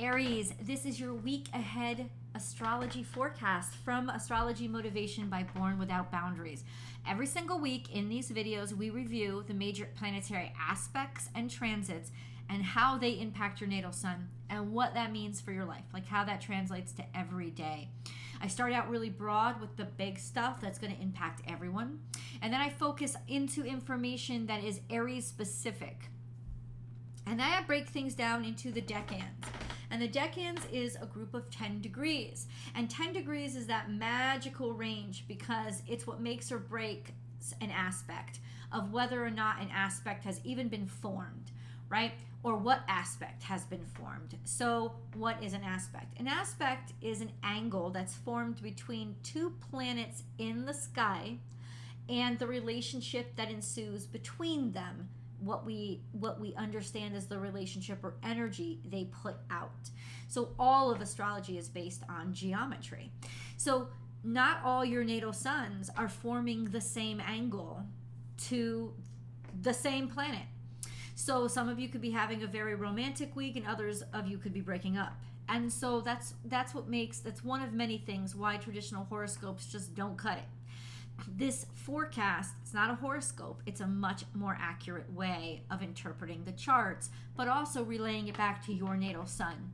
Aries, this is your week ahead astrology forecast from Astrology Motivation by Born Without Boundaries. Every single week in these videos, we review the major planetary aspects and transits and how they impact your natal sun and what that means for your life, like how that translates to every day. I start out really broad with the big stuff that's going to impact everyone. And then I focus into information that is Aries specific. And then I break things down into the decans. And the decans is a group of 10 degrees. And 10 degrees is that magical range because it's what makes or breaks an aspect of whether or not an aspect has even been formed, right? Or what aspect has been formed. So what is an aspect? An aspect is an angle that's formed between two planets in the sky and the relationship that ensues between them. What we understand as the relationship or energy they put out. So all of astrology is based on geometry. So not all your natal suns are forming the same angle to the same planet. So some of you could be having a very romantic week and others of you could be breaking up. And so that's one of many things why traditional horoscopes just don't cut it. This forecast, it's not a horoscope, it's a much more accurate way of interpreting the charts, but also relaying it back to your natal sun.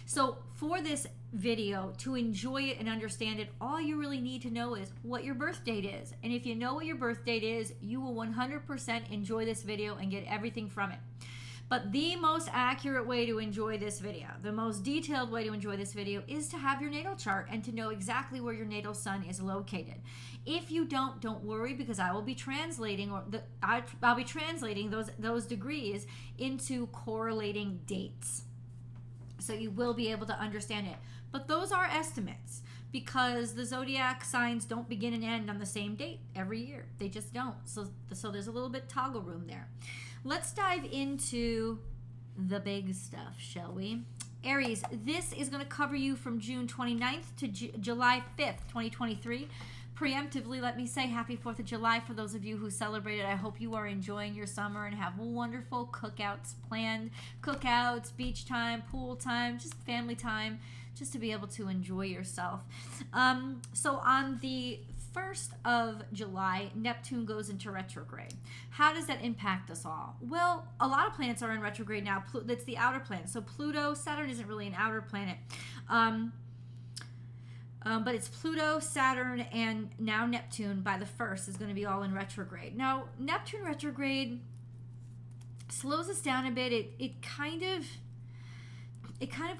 So for this video, to enjoy it and understand it, all you really need to know is what your birth date is. And if you know what your birth date is, you will 100% enjoy this video and get everything from it. But the most accurate way to enjoy this video, the most detailed way to enjoy this video is to have your natal chart and to know exactly where your natal sun is located. If you don't worry, because I will be translating I'll be translating those degrees into correlating dates. So you will be able to understand it. But those are estimates because the zodiac signs don't begin and end on the same date every year. They just don't. So there's a little bit toggle room there. Let's dive into the big stuff, shall we? Aries, this is going to cover you from June 29th to July 5th, 2023. Preemptively, let me say happy 4th of July for those of you who celebrated. I hope you are enjoying your summer and have wonderful cookouts planned. Cookouts, beach time, pool time, just family time, just to be able to enjoy yourself. So on the 1st of July, Neptune goes into retrograde. How does that impact us all? Well, a lot of planets are in retrograde now. That's the outer planet. So Pluto, Saturn isn't really an outer planet. But it's Pluto, Saturn, and now Neptune by the 1st is going to be all in retrograde. Now, Neptune retrograde slows us down a bit. It kind of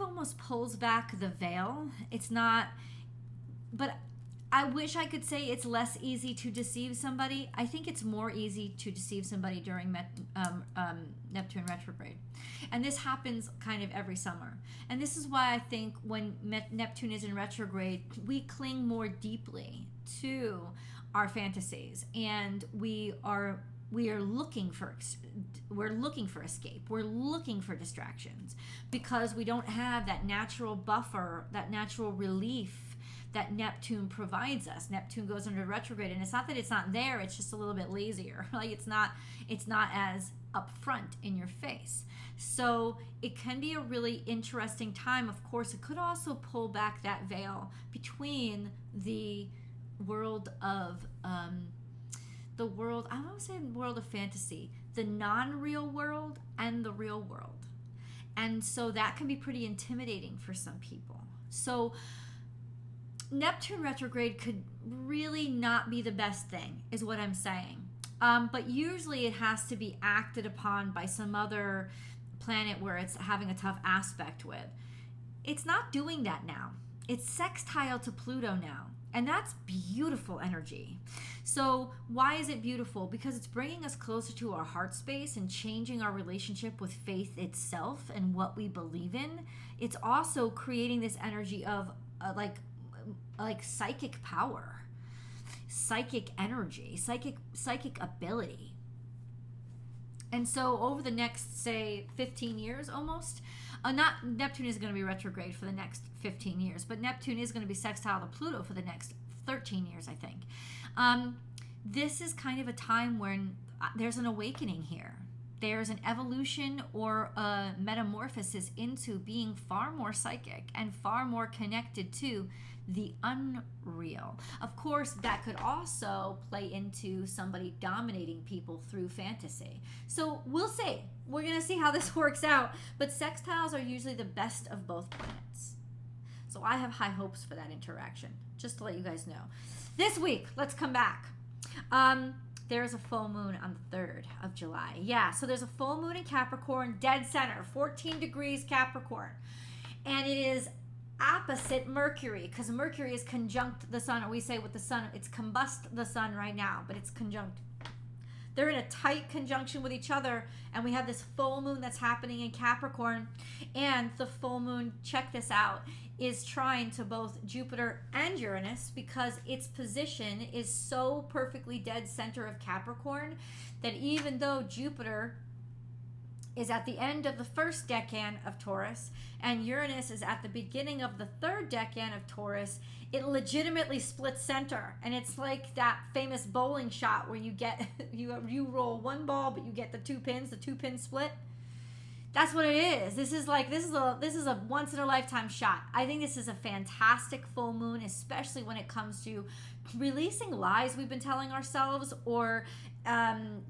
almost pulls back the veil. It's not, but I wish I could say it's less easy to deceive somebody. I think it's more easy to deceive somebody during Neptune retrograde. And this happens kind of every summer. And this is why I think when Neptune is in retrograde, we cling more deeply to our fantasies. And we are looking for escape. We're looking for distractions because we don't have that natural buffer, that natural relief that Neptune provides us. Neptune goes under retrograde, and it's not that it's not there, it's just a little bit lazier. Like it's not as upfront in your face. So it can be a really interesting time. Of course, it could also pull back that veil between the world of I won't say world of fantasy, the non-real world and the real world. And so that can be pretty intimidating for some people. So Neptune retrograde could really not be the best thing, is what I'm saying. But usually it has to be acted upon by some other planet where it's having a tough aspect with. It's not doing that now. It's sextile to Pluto now. And that's beautiful energy. So why is it beautiful? Because it's bringing us closer to our heart space and changing our relationship with faith itself and what we believe in. It's also creating this energy of like psychic power, psychic energy, psychic ability. And so over the next, say, 15 years almost, Neptune is going to be retrograde for the next 15 years, but Neptune is going to be sextile to Pluto for the next 13 years, I think. This is kind of a time when there's an awakening here. there's an evolution or a metamorphosis into being far more psychic and far more connected to the unreal. Of course, that could also play into somebody dominating people through fantasy. So we'll see. We're going to see how this works out. But sextiles are usually the best of both planets. So I have high hopes for that interaction, just to let you guys know. This week, let's come back. There's a full moon on the 3rd of July. Yeah, so there's a full moon in Capricorn, dead center, 14 degrees Capricorn. And it is opposite Mercury, because Mercury is conjunct the sun, or we say with the sun, it's combust the sun right now, but it's conjunct. They're in a tight conjunction with each other, and we have this full moon that's happening in Capricorn, and the full moon, check this out, is trying to both Jupiter and Uranus, because its position is so perfectly dead center of Capricorn that even though Jupiter is at the end of the first decan of Taurus and Uranus is at the beginning of the third decan of Taurus, it legitimately splits center. And it's like that famous bowling shot where you get you roll one ball but you get the two pin split. That's what it is. This is a once in a lifetime shot. I think this is a fantastic full moon, especially when it comes to releasing lies we've been telling ourselves, or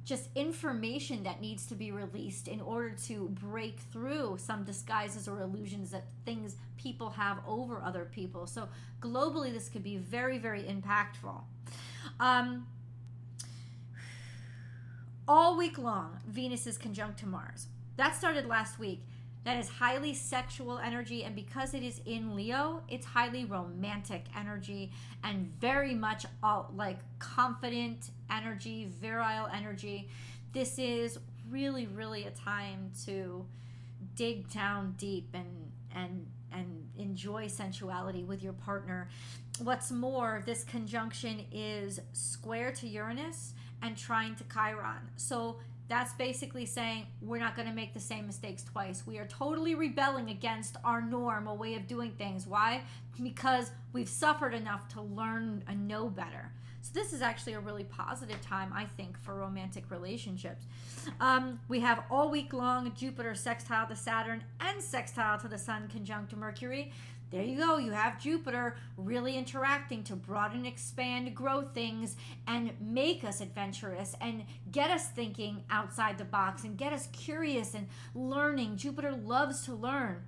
just information that needs to be released in order to break through some disguises or illusions that people have over other people. So globally, this could be very, very impactful. All week long, Venus is conjunct to Mars. That started last week. That is highly sexual energy, and because it is in Leo, it's highly romantic energy and very much like confident energy, virile energy. This is really, really a time to dig down deep and enjoy sensuality with your partner. What's more, this conjunction is square to Uranus and trine to Chiron. So that's basically saying we're not going to make the same mistakes twice. We are totally rebelling against our norm, a way of doing things. Why? Because we've suffered enough to learn and know better. So this is actually a really positive time, I think, for romantic relationships. We have all week long Jupiter sextile to Saturn and sextile to the Sun conjunct to Mercury. There you go. You have Jupiter really interacting to broaden, expand, grow things, and make us adventurous and get us thinking outside the box and get us curious and learning. Jupiter loves to learn.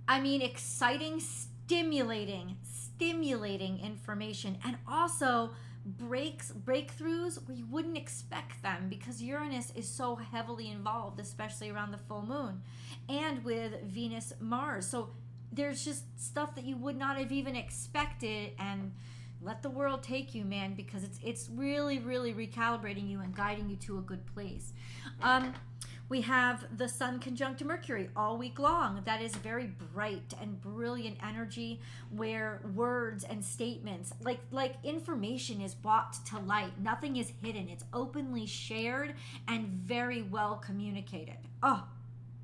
I mean, exciting, stimulating information, and also breakthroughs where you wouldn't expect them, because Uranus is so heavily involved, especially around the full moon, and with Venus, Mars. So there's just stuff that you would not have even expected, and let the world take you, man, because it's really, really recalibrating you and guiding you to a good place. We have the Sun conjunct to Mercury all week long. That is very bright and brilliant energy, where words and statements, like information, is brought to light. Nothing is hidden. It's openly shared and very well communicated. Oh,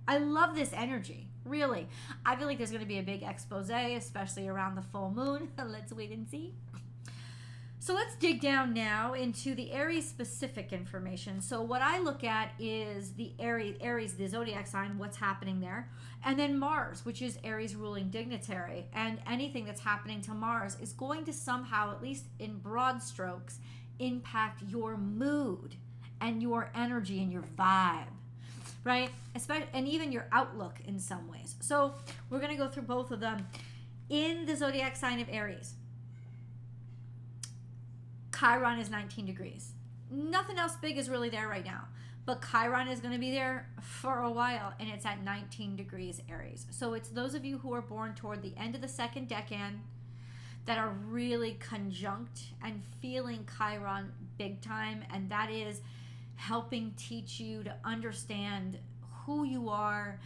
I love this energy. Really. I feel like there's going to be a big expose, especially around the full moon. Let's wait and see. So let's dig down now into the Aries specific information. So what I look at is the Aries, the zodiac sign, what's happening there. And then Mars, which is Aries ruling dignitary. And anything that's happening to Mars is going to somehow, at least in broad strokes, impact your mood and your energy and your vibe, right? And even your outlook in some ways. So we're going to go through both of them. In the zodiac sign of Aries, Chiron is 19 degrees. Nothing else big is really there right now. But Chiron is going to be there for a while, and it's at 19 degrees Aries. So it's those of you who are born toward the end of the second decan that are really conjunct and feeling Chiron big time, and that is helping teach you to understand who you are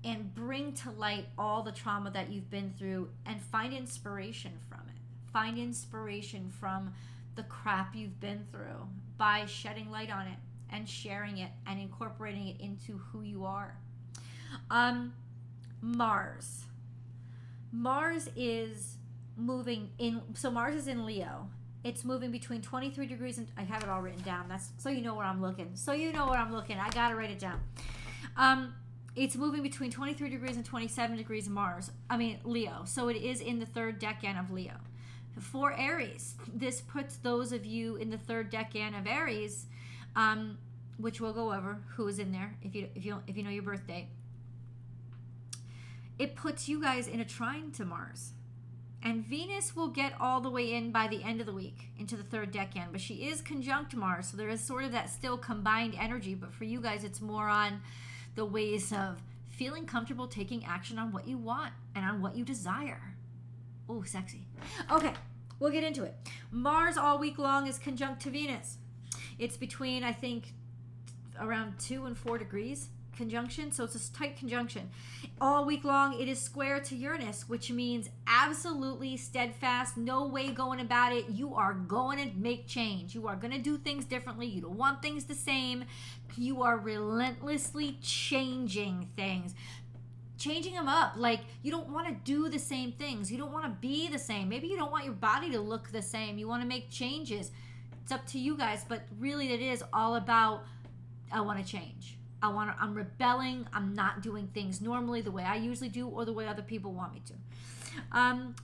and bring to light all the trauma that you've been through and find inspiration from it. Find inspiration from the crap you've been through by shedding light on it and sharing it and incorporating it into who you are. Mars is moving in, so Mars is in Leo, It's moving between 23 degrees and I have it all written down. That's so you know where I'm looking. So you know where I'm looking. I gotta write it down. It's moving between 23 degrees and 27 degrees Leo. So it is in the third decan of Leo. For Aries, this puts those of you in the third decan of Aries, which we'll go over who is in there if you know your birth date. It puts you guys in a trine to Mars. And Venus will get all the way in by the end of the week into the third decan, but she is conjunct Mars, so there is sort of that still combined energy, but for you guys it's more on the ways of feeling comfortable taking action on what you want and on what you desire. Oh, sexy. Okay, we'll get into it. Mars all week long is conjunct to Venus. It's between, I think, around 2 and 4 degrees conjunction, so it's a tight conjunction. All week long it is square to Uranus, which means absolutely steadfast, no way going about it. You are going to make change. You are going to do things differently. You don't want things the same. You are relentlessly changing things, changing them up. Like, you don't want to do the same things. You don't want to be the same. Maybe you don't want your body to look the same. You want to make changes. It's up to you guys, but really it is all about, I want to change. I'm rebelling. I'm not doing things normally the way I usually do or the way other people want me to.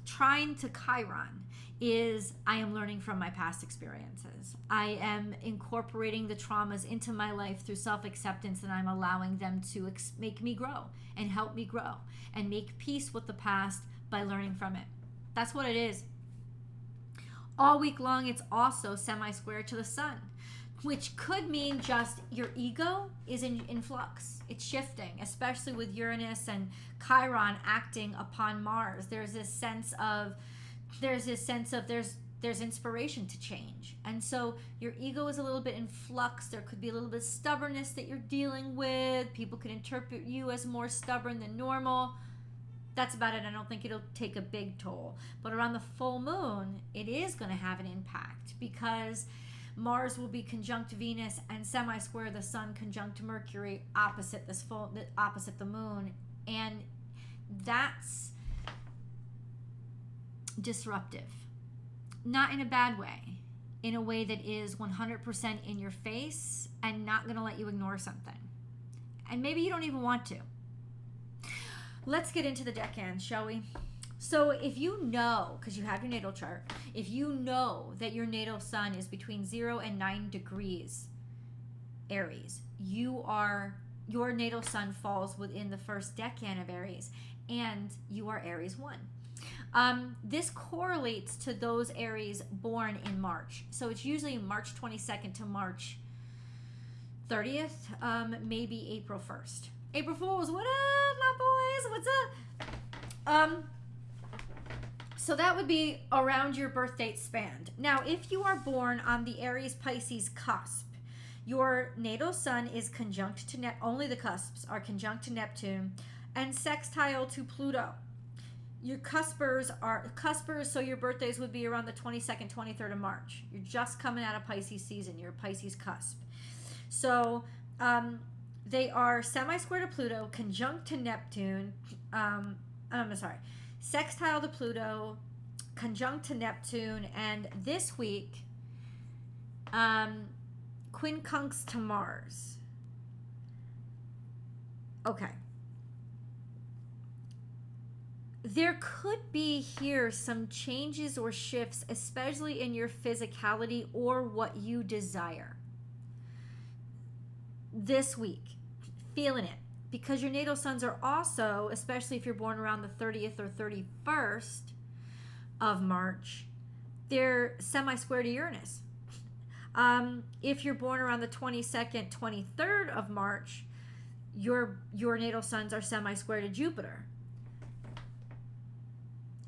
Trine to Chiron is I am learning from my past experiences. I am incorporating the traumas into my life through self-acceptance, and I'm allowing them to make me grow and help me grow and make peace with the past by learning from it. That's what it is. All week long, it's also semi-square to the sun, which could mean just your ego is in flux. It's shifting, especially with Uranus and Chiron acting upon Mars. There's inspiration to change. And so your ego is a little bit in flux. There could be a little bit of stubbornness that you're dealing with. People could interpret you as more stubborn than normal. That's about it. I don't think it'll take a big toll. But around the full moon, it is going to have an impact because Mars will be conjunct Venus and semi-square the sun conjunct Mercury opposite the moon, and that's disruptive. Not in a bad way, in a way that is 100% in your face and not going to let you ignore something. And maybe you don't even want to. Let's get into the decan, shall we? So if you know, because you have your natal chart, if you know that your natal sun is between 0 and 9 degrees Aries, your natal sun falls within the first decan of Aries, and you are Aries 1. This correlates to those Aries born in March. So it's usually March 22nd to March 30th, maybe April 1st. April Fools, what up, my boys? What's up? So that would be around your birth date span. Now, if you are born on the Aries-Pisces cusp, your natal sun is conjunct to only the cusps are conjunct to Neptune and sextile to Pluto. Your cuspers, so your birthdays would be around the 22nd, 23rd of March. You're just coming out of Pisces season. You're Pisces cusp. So they are semi-square to Pluto, conjunct to Neptune. Sextile to Pluto, conjunct to Neptune, and this week, quincunx to Mars. Okay. There could be here some changes or shifts, especially in your physicality or what you desire. This week, feeling it. Because your natal suns are also, especially if you're born around the 30th or 31st of March, they're semi-square to Uranus. If you're born around the 22nd, 23rd of March, your natal suns are semi-square to Jupiter.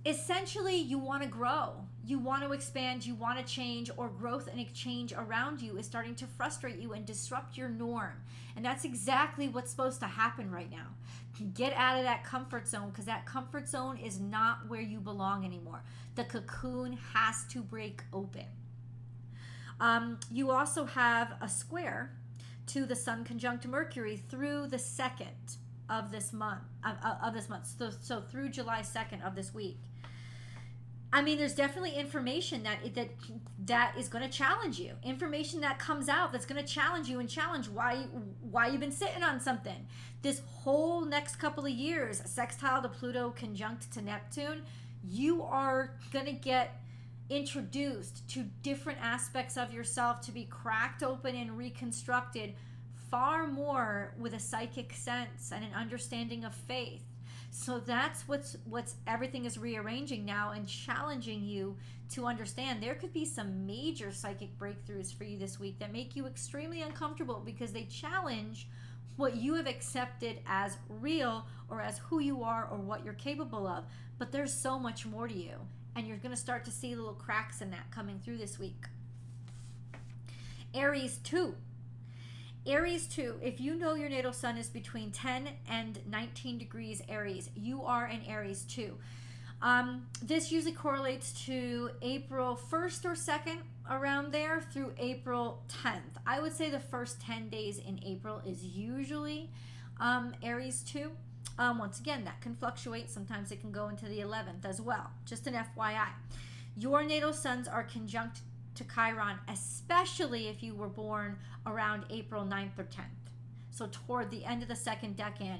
Essentially, you want to grow. You want to expand. You want to change, or growth and change around you is starting to frustrate you and disrupt your norm. And that's exactly what's supposed to happen right now. Get out of that comfort zone, because that comfort zone is not where you belong anymore. The cocoon has to break open. You also have a square to the sun conjunct Mercury through the 2nd of this month. So through July 2nd of this week. I mean, there's definitely information that is going to challenge you. Information that comes out that's going to challenge you and challenge why you've been sitting on something. This whole next couple of years, sextile to Pluto, conjunct to Neptune, you are going to get introduced to different aspects of yourself to be cracked open and reconstructed far more with a psychic sense and an understanding of faith. So that's what's everything is rearranging now and challenging you to understand. There could be some major psychic breakthroughs for you this week that make you extremely uncomfortable because they challenge what you have accepted as real or as who you are or what you're capable of. But there's so much more to you, and you're going to start to see little cracks in that coming through this week. Aries 2. Aries 2, if you know your natal sun is between 10 and 19 degrees Aries, you are an Aries 2. This usually correlates to April 1st or 2nd, around there, through April 10th. I would say the first 10 days in April is usually Aries 2. Once again, that can fluctuate. Sometimes it can go into the 11th as well. Just an FYI. Your natal suns are conjunct to Chiron, especially if you were born around April 9th or 10th. So toward the end of the second decan,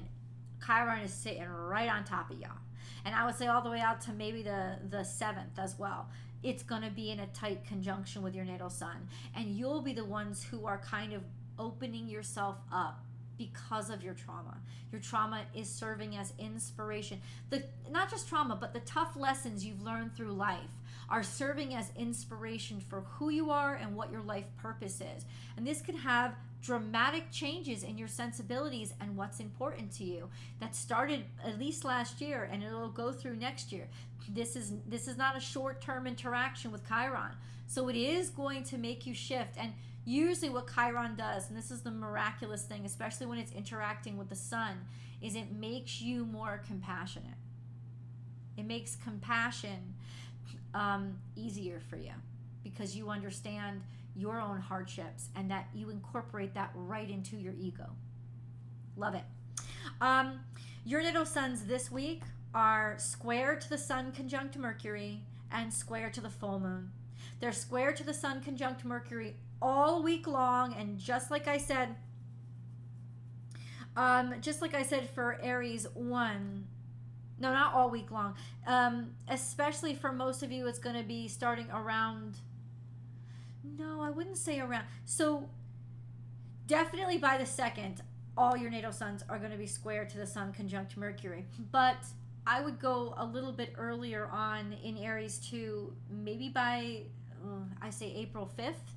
Chiron is sitting right on top of y'all. And I would say all the way out to maybe the 7th as well. It's going to be in a tight conjunction with your natal sun. And you'll be the ones who are kind of opening yourself up because of your trauma. Your trauma is serving as inspiration. Not just trauma, but the tough lessons you've learned through life are serving as inspiration for who you are and what your life purpose is. And this could have dramatic changes in your sensibilities and what's important to you that started at least last year, and it'll go through next year. This is not a short-term interaction with Chiron. So it is going to make you shift. And usually what Chiron does, and this is the miraculous thing, especially when it's interacting with the sun, is it makes you more compassionate. It makes compassion easier for you because you understand your own hardships and that you incorporate that right into your ego. Love it. Your natal suns this week are square to the sun conjunct Mercury and square to the full moon. They're square to the sun conjunct Mercury all week long, and just like I said for Aries 1, no, not all week long. Especially for most of you, it's going to be starting around, no, I wouldn't say around. So definitely by the 2nd, all your natal suns are going to be square to the sun conjunct Mercury. But I would go a little bit earlier on in Aries 2, maybe by, I say April 5th.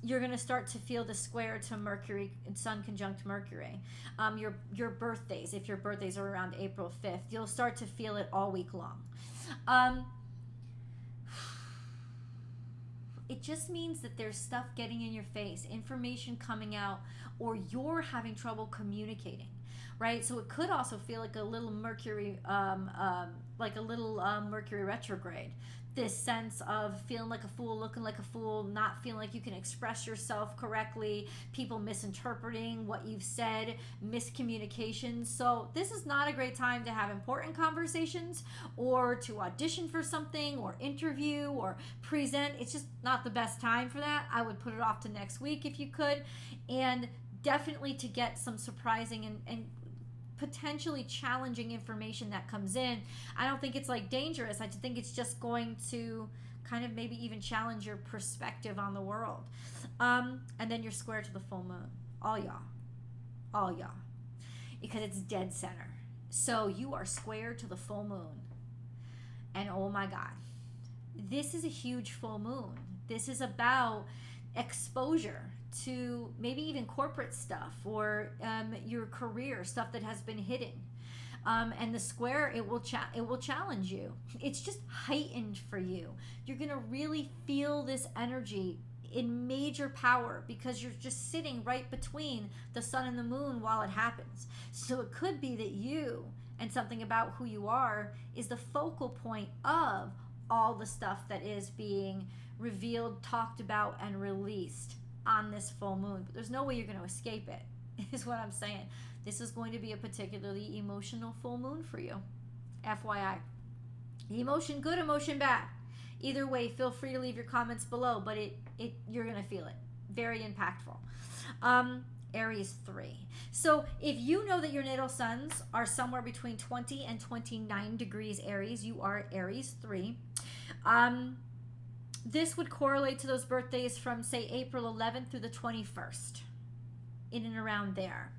You're going to start to feel the square to Mercury, sun conjunct Mercury. Your birthdays, if your birthdays are around April 5th, you'll start to feel it all week long. It just means that there's stuff getting in your face, information coming out, or you're having trouble communicating, right? So it could also feel like a little Mercury, Mercury retrograde. This sense of feeling like a fool, looking like a fool, not feeling like you can express yourself correctly, people misinterpreting what you've said, miscommunication. So this is not a great time to have important conversations or to audition for something or interview or present. It's just not the best time for that. I would put it off to next week if you could. And definitely to get some surprising and potentially challenging information that comes in. I don't think it's like dangerous. I think it's just going to kind of maybe even challenge your perspective on the world. And then you're square to the full moon. All y'all. Because it's dead center. So you are square to the full moon. And oh my God, this is a huge full moon. This is about exposure to maybe even corporate stuff or your career, stuff that has been hidden. And the square, it will challenge you. It's just heightened for you. You're going to really feel this energy in major power because you're just sitting right between the sun and the moon while it happens. So it could be that you and something about who you are is the focal point of all the stuff that is being revealed, talked about, and released on this full moon. But there's no way you're going to escape it, is what I'm saying. This is going to be a particularly emotional full moon for you. FYI. Emotion good, emotion bad. Either way, feel free to leave your comments below, but you're going to feel it. Very impactful. Aries 3. So if you know that your natal suns are somewhere between 20 and 29 degrees Aries, you are Aries 3. This would correlate to those birthdays from, say, April 11th through the 21st, in and around there.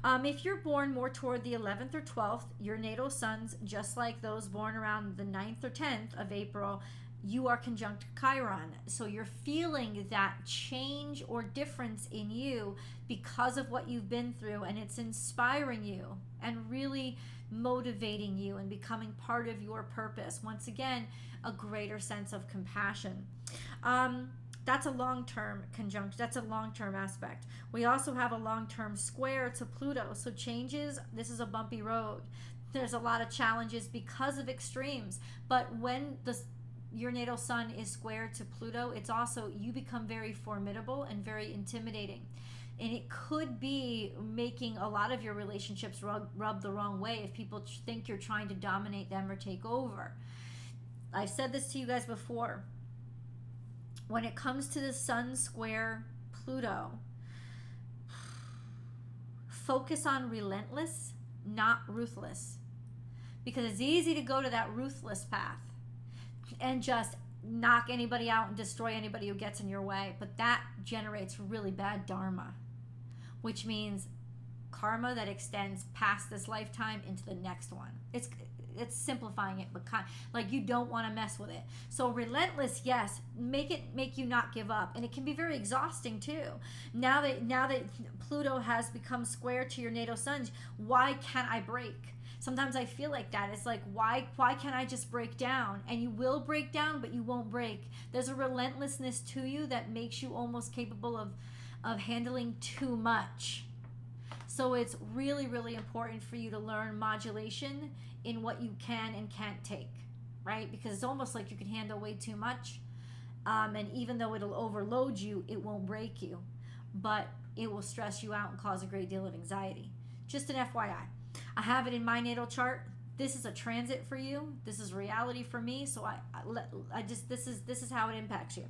If you're born more toward the 11th or 12th, your natal suns, just like those born around the 9th or 10th of April, you are conjunct Chiron. So you're feeling that change or difference in you because of what you've been through, and it's inspiring you and really motivating you and becoming part of your purpose. Once again, a greater sense of compassion. That's a long-term conjunction. That's a long-term aspect. We also have a long-term square to Pluto. So changes, this is a bumpy road. There's a lot of challenges because of extremes. But when your natal sun is square to Pluto, it's also, you become very formidable and very intimidating. And it could be making a lot of your relationships rub the wrong way if people think you're trying to dominate them or take over. I've said this to you guys before. When it comes to the sun square Pluto, focus on relentless, not ruthless. Because it's easy to go to that ruthless path and just knock anybody out and destroy anybody who gets in your way. But that generates really bad dharma, which means karma that extends past this lifetime into the next one. It's simplifying it, but like, you don't want to mess with it. So relentless, yes, make you not give up, and it can be very exhausting too. Now that Pluto has become square to your natal sun, why can't I break? Sometimes I feel like that. It's like, why can't I just break down? And you will break down, but you won't break. There's a relentlessness to you that makes you almost capable of handling too much. So it's really, really important for you to learn modulation in what you can and can't take, right? Because it's almost like you can handle way too much. And even though it'll overload you, it won't break you, but it will stress you out and cause a great deal of anxiety. Just an FYI. I have it in my natal chart. This is a transit for you. This is reality for me. So this is how it impacts you.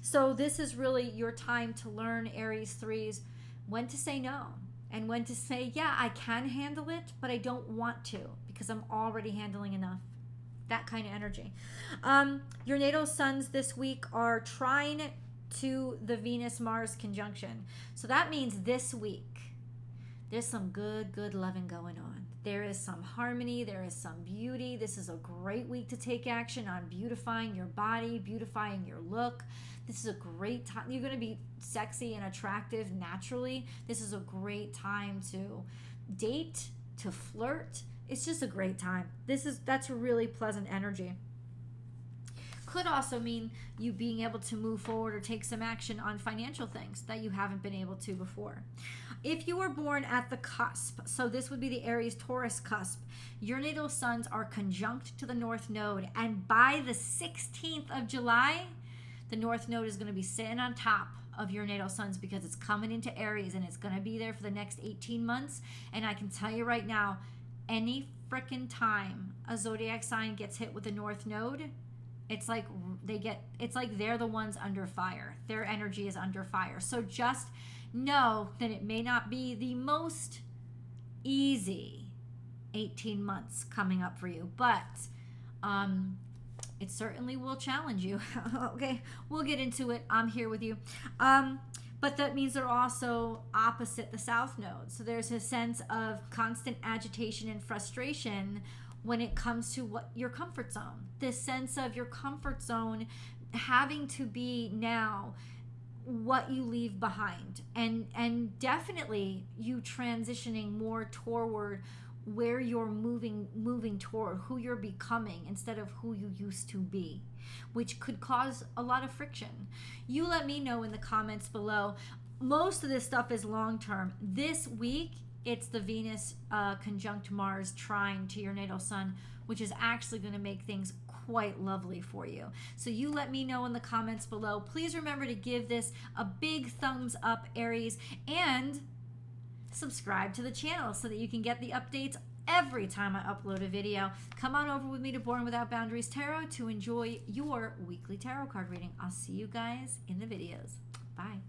So this is really your time to learn, Aries 3s, when to say no and when to say, yeah, I can handle it, but I don't want to because I'm already handling enough. That kind of energy. Your natal suns this week are trine to the Venus-Mars conjunction. So that means this week, there's some good loving going on. There is some harmony. There is some beauty. This is a great week to take action on beautifying your body, beautifying your look. This is a great time. You're going to be sexy and attractive naturally. This is a great time to date, to flirt. It's just a great time. That's a really pleasant energy. Could also mean you being able to move forward or take some action on financial things that you haven't been able to before. If you were born at the cusp, so this would be the Aries-Taurus cusp, your natal suns are conjunct to the North Node, and by the 16th of July, the North Node is going to be sitting on top of your natal suns because it's coming into Aries, and it's going to be there for the next 18 months. And I can tell you right now, any frickin' time a zodiac sign gets hit with the North Node, it's like they're the ones under fire. Their energy is under fire. So just know that it may not be the most easy 18 months coming up for you, but it certainly will challenge you. Okay, we'll get into it. I'm here with you. But that means they're also opposite the South Node. So there's a sense of constant agitation and frustration when it comes to what your comfort zone. This sense of your comfort zone having to be now what you leave behind, and definitely you transitioning more toward where you're moving toward, who you're becoming instead of who you used to be, which could cause a lot of friction. You let me know in the comments below. Most of this stuff is long term. This week it's the Venus conjunct Mars trine to your natal sun, which is actually going to make things quite lovely for you. So you let me know in the comments below. Please remember to give this a big thumbs up, Aries, and subscribe to the channel so that you can get the updates every time I upload a video. Come on over with me to Born Without Boundaries Tarot to enjoy your weekly tarot card reading. I'll see you guys in the videos. Bye.